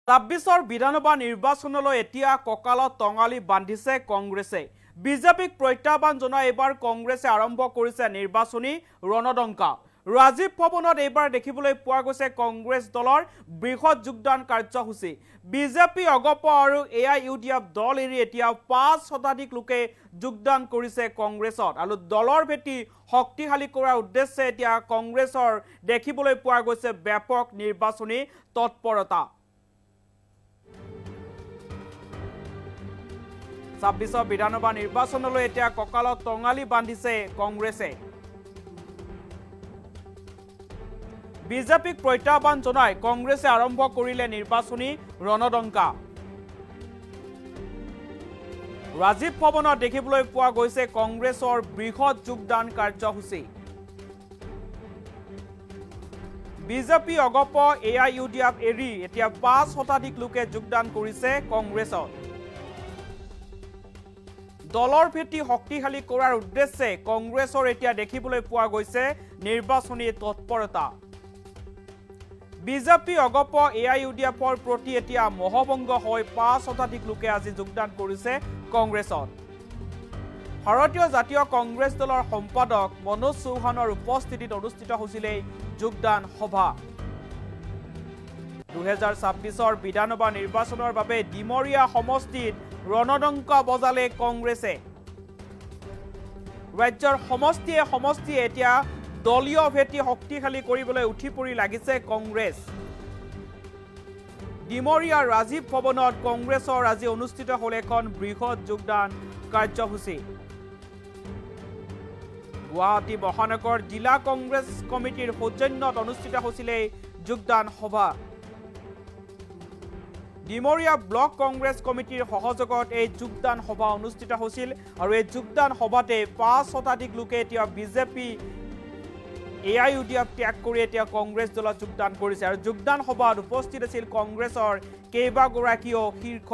26 বিধানসভা নিৰ্বাচনলৈ এতিয়া কঁকালত টঙালি বান্ধিছে কংগ্ৰেছে। বিজেপিক প্ৰত্যাহ্বান জনাই এবাৰ কংগ্ৰেছে আৰম্ভ কৰিছে নিৰ্বাচনী ৰণদংকা। ৰাজীৱ ভৱনত এইবাৰ দেখিবলৈ পোৱা গৈছে কংগ্ৰেছ দলৰ বৃহৎ যোগদান কাৰ্যসূচী। বিজেপি অগপ আৰু AIUDF দল এৰি এতিয়া 5 শতাধিক লোকে যোগদান কৰিছে কংগ্ৰেছত আৰু দলৰ ভেটি শক্তিশালী কৰাৰ উদ্দেশ্যে এতিয়া কংগ্ৰেছৰ দেখিবলৈ পোৱা গৈছে ব্যাপক নিৰ্বাচনী তৎপৰতা। 26 বিধানসভা নিৰ্বাচনলৈ এতিয়া কঁকালত টঙালি বান্ধিছে কংগ্ৰেছে। বিজেপিক প্ৰত্যাহ্বান জনাই কংগ্ৰেছে আৰম্ভ কৰিলে নিৰ্বাচনী ৰণদংকা। ৰাজীৱ ভৱনত দেখিবলৈ পোৱা গৈছে কংগ্ৰেছৰ বৃহৎ যোগদান কাৰ্যসূচী। বিজেপি অগপ AIUDF এৰি এতিয়া 5 শতাধিক লোকে যোগদান কৰিছে কংগ্ৰেছত। দলৰ ভেটি শক্তিশালী কৰাৰ উদ্দেশ্যে কংগ্ৰেছৰ এতিয়া দেখিবলৈ পোৱা গৈছে নিৰ্বাচনী তৎপৰতা। বিজেপি অগপ AIUDFৰ প্ৰতি এতিয়া মহভংগ হৈ 5 শতাধিক লোকে আজি যোগদান কৰিছে কংগ্ৰেছত। ভাৰতীয় জাতীয় কংগ্ৰেছ দলৰ সম্পাদক মনোজ চৌহানৰ উপস্থিতিত অনুষ্ঠিত হৈছিল যোগদান সভা। 2026 বিধানসভা নিৰ্বাচনৰ বাবে ডিমৰীয়া সমষ্টিত ৰণদংকা বজালে কংগ্ৰেছে। ৰাজ্যৰ সমষ্টিয়ে এতিয়া দলীয় ভেটি শক্তিশালী কৰিবলৈ উঠি পৰি লাগিছে কংগ্ৰেছ। ডিমৰীয়া ৰাজীৱ ভৱনত কংগ্ৰেছৰ আজি অনুষ্ঠিত হ'ল এখন বৃহৎ যোগদান কাৰ্যসূচী। গুৱাহাটী মহানগৰ জিলা কংগ্ৰেছ কমিটিৰ সৌজন্যত অনুষ্ঠিত হৈছিল যোগদান সভা। ডিমৰীয়া ব্লক কংগ্ৰেছ কমিটিৰ সহযোগত এই যোগদান সভা অনুষ্ঠিত হৈছিল আৰু এই যোগদান সভাতে 5 শতাধিক লোকে এতিয়া বিজেপি AIUDF ত্যাগ কৰি এতিয়া কংগ্ৰেছ দলত যোগদান কৰিছে আৰু যোগদান সভাত উপস্থিত আছিল কংগ্ৰেছৰ কেইবাগৰাকীও শীৰ্ষ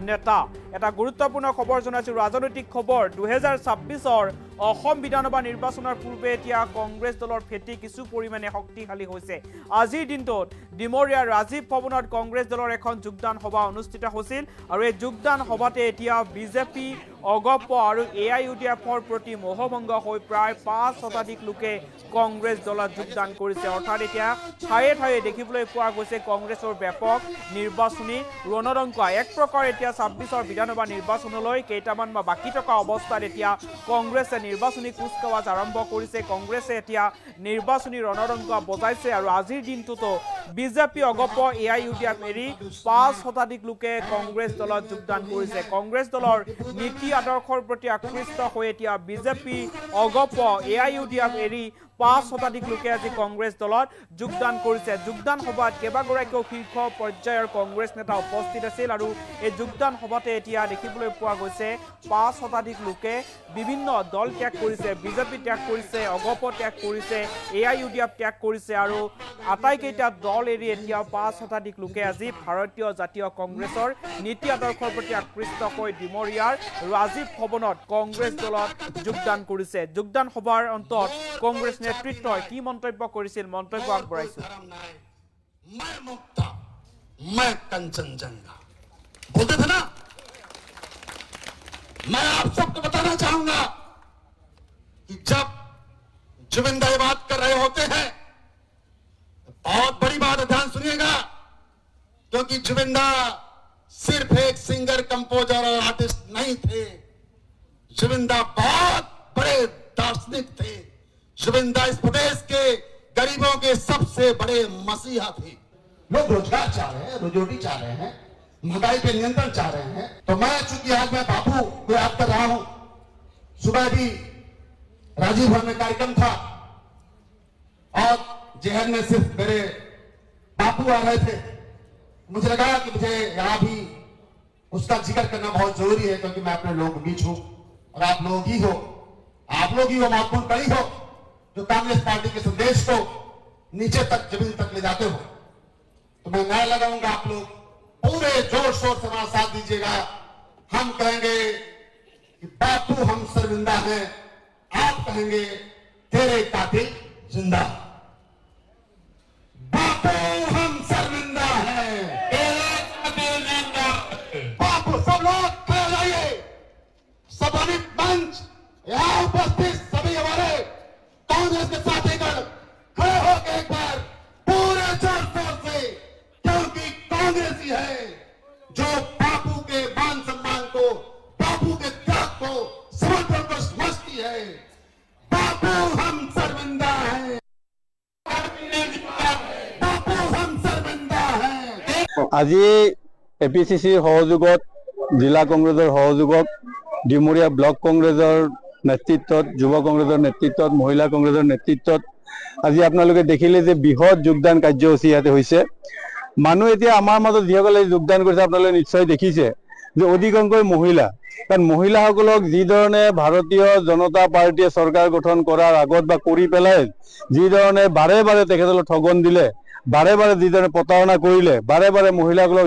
নেতা। এটা গুৰুত্বপূৰ্ণ খবৰ জনাইছো, ৰাজনৈতিক খবৰ। 2026 অসম বিধানসভা নিৰ্বাচনৰ পূৰ্বে এতিয়া কংগ্ৰেছ দলৰ ভেটি কিছু পৰিমাণে শক্তিশালী হৈছে। আজিৰ দিনটোত ডিমৰীয়া ৰাজীৱ ভৱনত কংগ্ৰেছ দলৰ এখন যোগদান সভা অনুষ্ঠিত হৈছিল আৰু এই যোগদান সভাতে এতিয়া বিজেপি অগপ আৰু AIUDFৰ প্ৰতি মোহভংগ হৈ প্ৰায় 5 শতাধিক লোকে কংগ্ৰেছ দলত যোগদান কৰিছে। অৰ্থাৎ এতিয়া ঠায়ে ঠায়ে দেখিবলৈ পোৱা গৈছে কংগ্ৰেছৰ ব্যাপক নিৰ্বাচনী ৰণদংকা। এক প্ৰকাৰ এতিয়া 26 বিধানসভা নিৰ্বাচনলৈ কেইটামান বাকী থকা অৱস্থাত এতিয়া কংগ্ৰেছে নিৰ্বাচনী কুচকাৱাজ আৰম্ভ কৰিছে। কংগ্ৰেছে এতিয়া নিৰ্বাচনী ৰণদংকা বজাইছে আৰু আজিৰ দিনটোতো বিজেপি অগপ AIUDF এৰি 5 শতাধিক লোকে কংগ্ৰেছ দলত যোগদান কৰিছে। কংগ্ৰেছ দলৰ নীতি আদৰ্শৰ প্ৰতি আকৃষ্ট হৈ এতিয়া বিজেপি অগপ AIUDF এৰি 5 শতাধিক লোকে আজি কংগ্ৰেছ দলত যোগদান কৰিছে। যোগদান সভাত কেইবাগৰাকীও শীৰ্ষ পৰ্যায়ৰ কংগ্ৰেছ নেতা উপস্থিত আছিল আৰু এই যোগদান সভাতে এতিয়া দেখিবলৈ পোৱা গৈছে 5 শতাধিক লোকে বিভিন্ন দল ত্যাগ কৰিছে। বিজেপি ত্যাগ কৰিছে, অগপ ত্যাগ কৰিছে, AIUDF ত্যাগ কৰিছে আৰু আটাইকেইটা দল এৰি এতিয়া 5 শতাধিক লোকে আজি ভাৰতীয় জাতীয় কংগ্ৰেছৰ নীতি আদৰ্শৰ প্ৰতি আকৃষ্ট হৈ ডিমৰীয়াৰ ৰাজীৱ ভৱনত কংগ্ৰেছ দলত যোগদান কৰিছে। যোগদান সভাৰ অন্তত কংগ্ৰেছ নেতৃত্বই কি মন্তব্য কৰিছিল, মন্তব্য আগবঢ়াইছো। मैं मुक्ता, मैं कंचनजंगा बोलते थे ना। मैं आप सबको बताना चाहूंगा कि जब जुबिंदा ये बात कर रहे होते हैं तो बहुत बड़ी बात है, ध्यान सुनिएगा, क्योंकि जुबिंदा सिर्फ एक सिंगर, कंपोजर और आर्टिस्ट नहीं थे। जुबिंदा बहुत बड़े दार्शनिक थे। जुबिंदा इस प्रदेश के गरीबों के सबसे बड़े मसीहा थे। लोग रोजगार चाह रहे हैं, रोजी चाह रहे हैं, महंगाई पे नियंत्रण चाह रहे हैं। तो मैं चूंकि आज मैं बापू को याद कर रहा हूं, सुबह भी राजीव भवन में कार्यक्रम था और जहर में सिर्फ मेरे बापू आ रहे थे। मुझे लगा कि मुझे यहां भी उसका जिक्र करना बहुत जरूरी है, क्योंकि मैं अपने लोगों के बीच हूं और आप लोग ही हो महत्वपूर्ण कड़ी हो जो कांग्रेस पार्टी के संदेश को नीचे तक, जमीन तक ले जाते हो। तो मैं नारा लगाऊंगा, आप लोग पूरे जोर शोर से हमारा साथ दीजिएगा। हम कहेंगे कि बापू हम शर्मिंदा हैं, आप कहेंगे तेरे कातिल जिंदा। बापू हम शर्मिंदा हैं, कांग्रेस ही है जो बापू के मान सम्मान को, बापू के त्याग को, समर्पण को समझती है। बापू हम शर्मिंदा हैं, बापू हम शर्मिंदा हैं। আজি এপিচিচিৰ সহযোগত জিলা কংগ্ৰেছৰ সহযোগত ডিমৰীয়া ব্লক কংগ্ৰেছৰ নেতৃত্বত, যুৱ কংগ্ৰেছৰ নেতৃত্বত, মহিলা কংগ্ৰেছৰ নেতৃত্বত আজি আপোনালোকে দেখিলে যে বৃহৎ যোগদান কাৰ্যসূচী ইয়াতে হৈছে। মানুহ এতিয়া আমাৰ মাজত যিসকলে যোগদান কৰিছে আপোনালোকে নিশ্চয় দেখিছে যে অধিকাংশই মহিলা, কাৰণ মহিলাসকলক যিধৰণে ভাৰতীয় জনতা পাৰ্টীয়ে চৰকাৰ গঠন কৰাৰ আগত বা কৰি পেলাই যিধৰণে বাৰে বাৰে তেখেতসকলক ঠগন দিলে, বাৰে বাৰে যিধৰণে প্ৰতাৰণা কৰিলে, বাৰে বাৰে মহিলাসকলক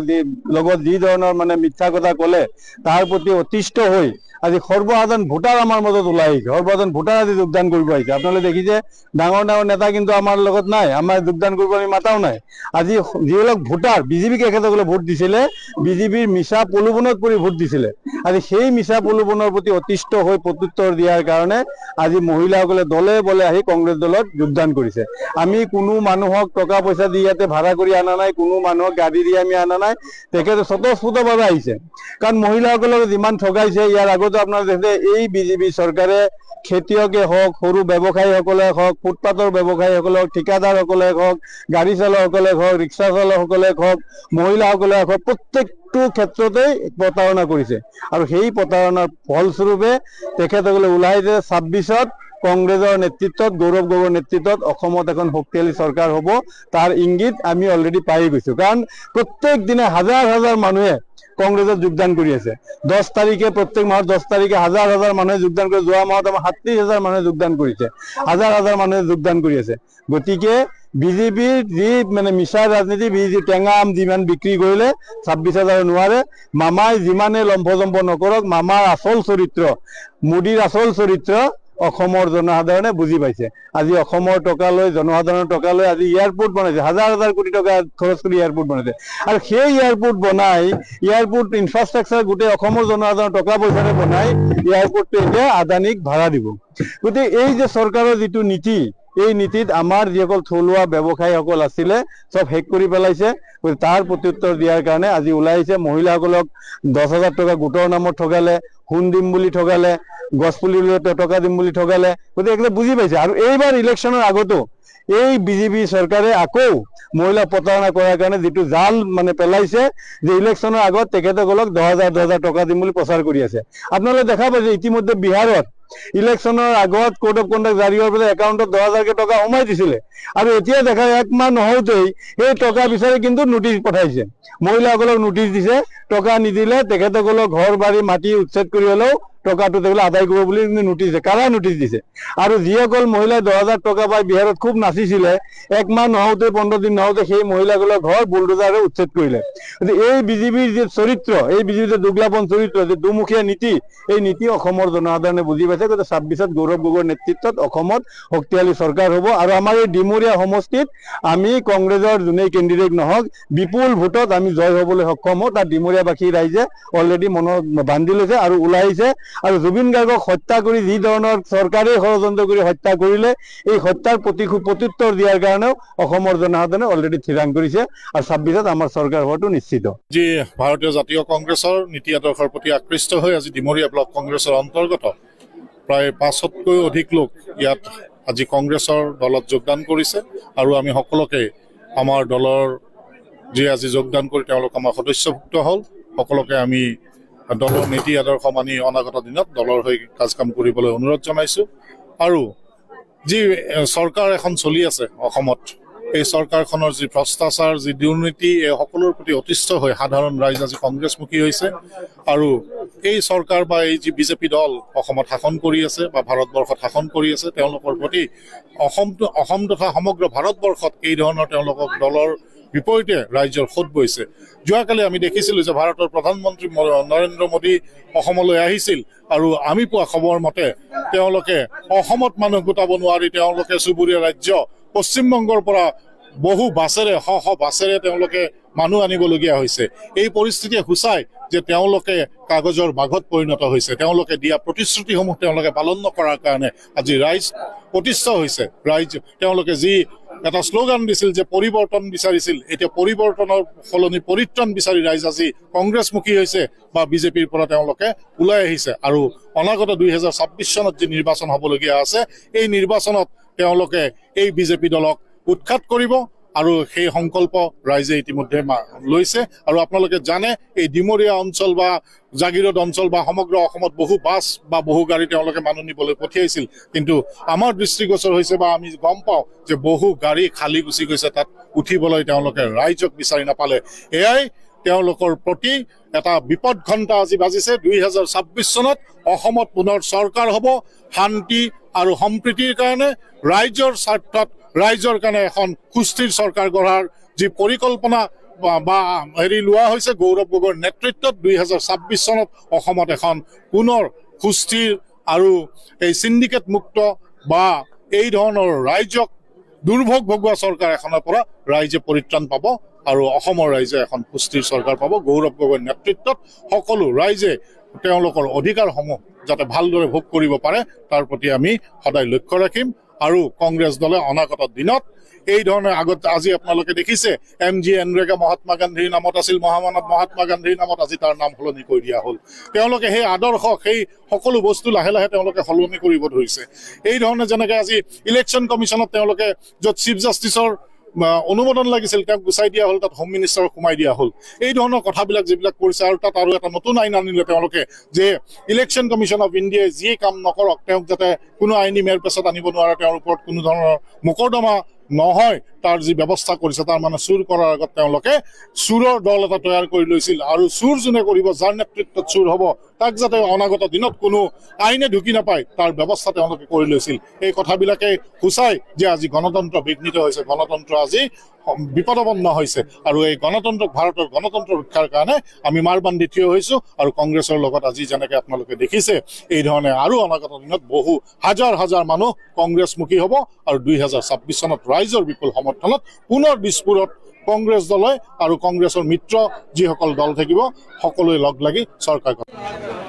লগত যি ধৰণৰ মানে মিথ্যা কথা ক'লে, তাৰ প্ৰতি অতিষ্ঠ হৈ আজি সৰ্বসাধাৰণ ভোটাৰ আমাৰ মাজত ওলাই আহিছে। সৰ্বসাধাৰণ ভোটাৰ আজি যোগদান কৰিব আহিছে। আপোনালোকে দেখিছে ডাঙৰ ডাঙৰ নেতা কিন্তু আমাৰ লগত নাই, আমাৰ যোগদান কৰিব আমি মাতাও নাই। আজি যিবিলাক ভোটাৰ বিজেপিক এখেতসকলে ভোট দিছিলে, বিজেপিৰ মিছা প্ৰলোভনত পৰি ভোট দিছিলে, আজি সেই মিছা প্ৰলোভনৰ প্ৰতি অতিষ্ঠ হৈ প্ৰত্যুত্তৰ দিয়াৰ কাৰণে আজি মহিলাসকলে দলে বলে আহি কংগ্ৰেছ দলত যোগদান কৰিছে। আমি কোনো মানুহক টকা পইচা দি ইয়াতে ভাড়া কৰি অনা নাই, কোনো মানুহক গাড়ী দি আমি অনা নাই, তেখেতে স্বতঃস্ফূৰ্তভাৱে আহিছে। কাৰণ মহিলাসকলক যিমান ঠগাইছে, ইয়াৰ আগতে আপোনালোকে দেখিছে এই বিজেপি চৰকাৰে খেতিয়কে হওক, সৰু ব্যৱসায়ীসকলে হওক, ফুটপাথৰ ব্যৱসায়ীসকলক, ঠিকাদাৰসকলে হওক, গাড়ী চালকসকলে হওক, ৰিক্সা চালকসকলে হওক, মহিলাসকলে হওক, প্ৰত্যেকটো ক্ষেত্ৰতেই প্ৰতাৰণা কৰিছে। আৰু সেই প্ৰতাৰণাৰ ফলস্বৰূপে তেখেতসকলে ওলাই যে 26ত কংগ্ৰেছৰ নেতৃত্বত, গৌৰৱ গগৈৰ নেতৃত্বত অসমত এখন শক্তিশালী চৰকাৰ হ'ব, তাৰ ইংগিত আমি অলৰেডি পাই গৈছো। কাৰণ প্ৰত্যেক দিনে হাজাৰ হাজাৰ মানুহে কংগ্ৰেছত যোগদান কৰি আছে। 10 তাৰিখে, প্ৰত্যেক মাহৰ 10 তাৰিখে হাজাৰ হাজাৰ মানুহে যোগদান কৰি, যোৱা মাহত আমাৰ 37,000 মানুহে যোগদান কৰিছে, হাজাৰ হাজাৰ মানুহে যোগদান কৰি আছে। গতিকে বিজেপিৰ যি মানে মিছা ৰাজনীতি, বিজেপি টেঙা আম যিমান বিক্ৰী কৰিলে 26,000 নোৱাৰে। মামাই যিমানে লম্ফজম্ফ নকৰক, মামাৰ আচল চৰিত্ৰ, মোদীৰ আচল চৰিত্ৰ অসমৰ জনসাধাৰণে বুজি পাইছে। আজি অসমৰ টকা লৈ, জনসাধাৰণৰ টকা লৈ আজি এয়াৰপোৰ্ট বনাইছে, হাজাৰ হাজাৰ কোটি টকা খৰচ কৰি এয়াৰপোৰ্ট বনাইছে। আৰু সেই এয়াৰপোৰ্ট বনাই, এয়াৰপোৰ্ট ইনফ্ৰাষ্ট্ৰাকচাৰ গোটেই অসমৰ জনসাধাৰণৰ টকা পইচাৰে বনাই এয়াৰপোৰ্টটো এতিয়া আদানীক ভাড়া দিব। গতিকে এই যে চৰকাৰৰ যিটো নীতি, এই নীতিত আমাৰ যিসকল থলুৱা ব্যৱসায়ীসকল আছিলে চব শেষ কৰি পেলাইছে। তাৰ প্ৰত্যুত্তৰ দিয়াৰ কাৰণে আজি ওলাই আহিছে। মহিলাসকলক 10,000 টকা গোটৰ নামত ঠগালে, সোণ দিম বুলি ঠগালে, গছপুলি টকা দিম বুলি ঠগালে। গতিকে এইবিলাক বুজি পাইছে। আৰু এইবাৰ ইলেকশ্যনৰ আগতো এই বিজেপি চৰকাৰে আকৌ মহিলা প্ৰতাৰণা কৰাৰ কাৰণে যিটো জাল মানে পেলাইছে, যে ইলেকশ্যনৰ আগত তেখেতসকলক 10,000 টকা দিম বুলি প্ৰচাৰ কৰি আছে। আপোনালোকে দেখা পাইছে ইতিমধ্যে বিহাৰত ইলেকশ্যনৰ আগত কোড অফ কণ্ডাক্ট জাৰি হোৱাৰ পিছত একাউণ্টত 10,000 টকা সোমাই দিছিলে। আৰু এতিয়া দেখা একমাহ নহওঁতেই সেই টকা বিচাৰি কিন্তু নোটিছ পঠাইছে, মহিলাসকলক নোটিছ দিছে। টকা নিদিলে তেখেতসকলক ঘৰ বাৰী মাটি উচ্ছেদ কৰি হ'লেও টকাটো তেখেতসকলে আদায় কৰিব বুলি নোটিছ দিছে। কাৰা নোটিছ দিছে? আৰু যিসকল মহিলাই 10,000 টকা পাই বিহাৰত খুব নাচিছিলে, একমাহ নহওঁতে, 15 দিন নহওঁতে সেই মহিলাসকলৰ ঘৰ বুলডোজাৰে উচ্ছেদ কৰিলে। এই বিজেপিৰ যে চৰিত্ৰ, এই বিজেপিৰ যে দুৰ্গলাপন চৰিত্ৰ, যে দুমুখীয়া নীতি, এই নীতি অসমৰ জনসাধাৰণে বুজি পাইছে। গতিকে 26ত গৌৰৱ গগৈৰ নেতৃত্বত অসমত শক্তিশালী চৰকাৰ হ'ব। আৰু আমাৰ এই ডিমৰীয়া সমষ্টিত আমি কংগ্ৰেছৰ যোনেই কেণ্ডিডেট নহওক, বিপুল ভোটত আমি জয় হ'বলৈ সক্ষম হওঁ। তাত ডিমৰীয়াবাসী ৰাইজে অলৰেডি মনত বান্ধি লৈছে আৰু ওলাই আহিছে। আৰু জুবিন গাৰ্গক হত্যা কৰি যি ধৰণৰ চৰকাৰে ষড়যন্ত্ৰ কৰি হত্যা কৰিলে, এই হত্যাৰ প্ৰত্যুত্তৰ দিয়াৰ কাৰণেও অসমৰ জনসাধাৰণে অলৰেডি থিৰাং কৰিছে। আৰু 26ত আমাৰ চৰকাৰ হোৱাটো নিশ্চিত। যি ভাৰতীয় জাতীয় কংগ্ৰেছৰ নীতি আদৰ্শৰ প্ৰতি আকৃষ্ট হৈ আজি ডিমৰীয়া ব্লক কংগ্ৰেছৰ অন্তৰ্গত প্ৰায় 500তকৈও অধিক লোক ইয়াত আজি কংগ্ৰেছৰ দলত যোগদান কৰিছে। আৰু আমি সকলোকে আমাৰ দলৰ যি আজি যোগদান কৰি তেওঁলোক আমাৰ সদস্যভুক্ত হ'ল, সকলোকে আমি দলৰ নীতি আদৰ্শ মানি অনাগত দিনত দলৰ হৈ কাজ কাম কৰিবলৈ অনুৰোধ জনাইছোঁ। আৰু যি চৰকাৰ এখন চলি আছে অসমত, এই চৰকাৰখনৰ যি ভ্ৰষ্টাচাৰ, যি দুৰ্নীতি, এই সকলোৰ প্ৰতি অতিষ্ঠ হৈ সাধাৰণ ৰাইজ আজি কংগ্ৰেছমুখী হৈছে। আৰু এই চৰকাৰ বা এই যি বিজেপি দল অসমত শাসন কৰি আছে বা ভাৰতবৰ্ষত শাসন কৰি আছে, তেওঁলোকৰ প্ৰতি অসম তথা সমগ্ৰ ভাৰতবৰ্ষত এই ধৰণৰ তেওঁলোকক দলৰ বিপৰীতে ৰাইজৰ সোধ বৈছে। যোৱাকালি আমি দেখিছিলোঁ যে ভাৰতৰ প্ৰধানমন্ত্ৰী নৰেন্দ্ৰ মোদী অসমলৈ আহিছিল, আৰু আমি পোৱা খবৰ মতে তেওঁলোকে অসমত মানুহ গোটাব নোৱাৰি তেওঁলোকে চুবুৰীয়া ৰাজ্য পশ্চিমবংগৰ পৰা বহু বাছেৰে, শ বাছেৰে তেওঁলোকে মানুহ আনিবলগীয়া হৈছে। এই পৰিস্থিতিয়ে সূচায় যে তেওঁলোকে কাগজৰ বাঘত পৰিণত হৈছে। তেওঁলোকে দিয়া প্ৰতিশ্ৰুতিসমূহ তেওঁলোকে পালন নকৰাৰ কাৰণে আজি ৰাইজ অতিষ্ঠ হৈছে। ৰাইজ তেওঁলোকে যি এটা শ্লোগান দিছিল যে পৰিৱৰ্তন বিচাৰিছিল, এতিয়া পৰিৱৰ্তনৰ সলনি পৰিত্ৰাণ বিচাৰি ৰাইজ আজি কংগ্ৰেছমুখী হৈছে বা বিজেপিৰ পৰা তেওঁলোকে ওলাই আহিছে। আৰু অনাগত 2026 চনত যি নিৰ্বাচন হ'বলগীয়া আছে, এই নিৰ্বাচনত তেওঁলোকে এই বিজেপি দলক উৎখাত কৰিব আৰু সেই সংকল্প ৰাইজে ইতিমধ্যে লৈছে। আৰু আপোনালোকে জানে এই ডিমৰীয়া অঞ্চল বা জাগিৰোড অঞ্চল বা সমগ্ৰ অসমত বহু বাছ বা বহু গাড়ী তেওঁলোকে মানুহ নিবলৈ পঠিয়াইছিল, কিন্তু আমাৰ দৃষ্টিগোচৰ হৈছে বা আমি গম পাওঁ যে বহু গাড়ী খালী গুচি গৈছে, তাত উঠিবলৈ তেওঁলোকে ৰাইজক বিচাৰি নাপালে। এয়াই তেওঁলোকৰ প্ৰতি এটা বিপদ ঘণ্টা আজি বাজিছে। 2026 চনত অসমত পুনৰ চৰকাৰ হ'ব শান্তি আৰু সম্প্ৰীতিৰ কাৰণে, ৰাইজৰ স্বাৰ্থত, ৰাইজৰ কাৰণে এখন সুস্থিৰ চৰকাৰ গঢ়াৰ যি পৰিকল্পনা বা লোৱা হৈছে গৌৰৱ গগৈৰ নেতৃত্বত। 2026 চনত অসমত এখন পুনৰ সুস্থিৰ আৰু এই চিণ্ডিকেট মুক্ত বা এই ধৰণৰ ৰাইজক দুৰ্ভোগ ভগোৱা চৰকাৰ এখনৰ পৰা ৰাইজে পৰিত্ৰাণ পাব আৰু অসমৰ ৰাইজে এখন সুস্থিৰ চৰকাৰ পাব। গৌৰৱ গগৈৰ নেতৃত্বত সকলো ৰাইজে তেওঁলোকৰ অধিকাৰসমূহ যাতে ভালদৰে ভোগ কৰিব পাৰে তাৰ প্ৰতি আমি সদায় লক্ষ্য ৰাখিম। আৰু কংগ্ৰেছ দলে অনাগত দিনত এই ধৰণে আগত আজি আপোনালোকে দেখিছে MG এনৰেগা মহাত্মা গান্ধীৰ নামত আছিল, মহামানৱ মহাত্মা গান্ধীৰ নামত আজি তাৰ নাম সলনি কৰি দিয়া হ'ল। তেওঁলোকে সেই আদৰ্শ, সেই সকলো বস্তু লাহে লাহে তেওঁলোকে সলনি কৰিব ধৰিছে। এই ধৰণে যেনেকৈ আজি ইলেকশ্যন কমিশ্যনত তেওঁলোকে য'ত চিফ জাষ্টিছৰ অনুমোদন লাগিছিল তেওঁক গুচাই দিয়া হ'ল, তাত হোম মিনিষ্টাৰক সোমাই দিয়া হ'ল। এই ধৰণৰ কথাবিলাক যিবিলাক কৰিছে, আৰু তাত আৰু এটা নতুন আইন আনিলে তেওঁলোকে যে ইলেকশ্যন কমিশ্যন অফ ইণ্ডিয়াই যিয়ে কাম নকৰক তেওঁক যাতে কোনো আইনী মেৰ পেছত আনিব নোৱাৰে, তেওঁৰ ওপৰত কোনো ধৰণৰ মোকৰ্দমা নহয়, তাৰ যি ব্যৱস্থা কৰিছে, তাৰ মানে চুৰ কৰাৰ আগত তেওঁলোকে চুৰৰ দল এটা তৈয়াৰ কৰি লৈছিল। আৰু চুৰ যোনে কৰিব, যাৰ নেতৃত্বত চুৰ হ'ব, তাক যাতে অনাগত দিনত কোনো আইনে ঢুকি নাপায় তাৰ ব্যৱস্থা তেওঁলোকে কৰি লৈছিল। এই কথাবিলাকে সূচায় যে আজি গণতন্ত্ৰ বিঘ্নিত হৈছে, গণতন্ত্ৰ আজি বিপদাপন্ন হৈছে। আৰু এই গণতন্ত্ৰক, ভাৰতৰ গণতন্ত্ৰ ৰক্ষাৰ কাৰণে আমি মাৰ বান্ধি থিয় হৈছোঁ। আৰু কংগ্ৰেছৰ লগত আজি যেনেকৈ আপোনালোকে দেখিছে এই ধৰণে আৰু অনাগত দিনত বহু হাজাৰ হাজাৰ মানুহ কংগ্ৰেছমুখী হ'ব। আৰু 2026 চনত ৰাইজৰ বিপুল সমৰ্থনত পুনৰ দিছপুৰত কংগ্ৰেছ দলে আৰু কংগ্ৰেছৰ মিত্ৰ যিসকল দল থাকিব সকলোৱে লগ লাগি চৰকাৰ গঠন কৰিব।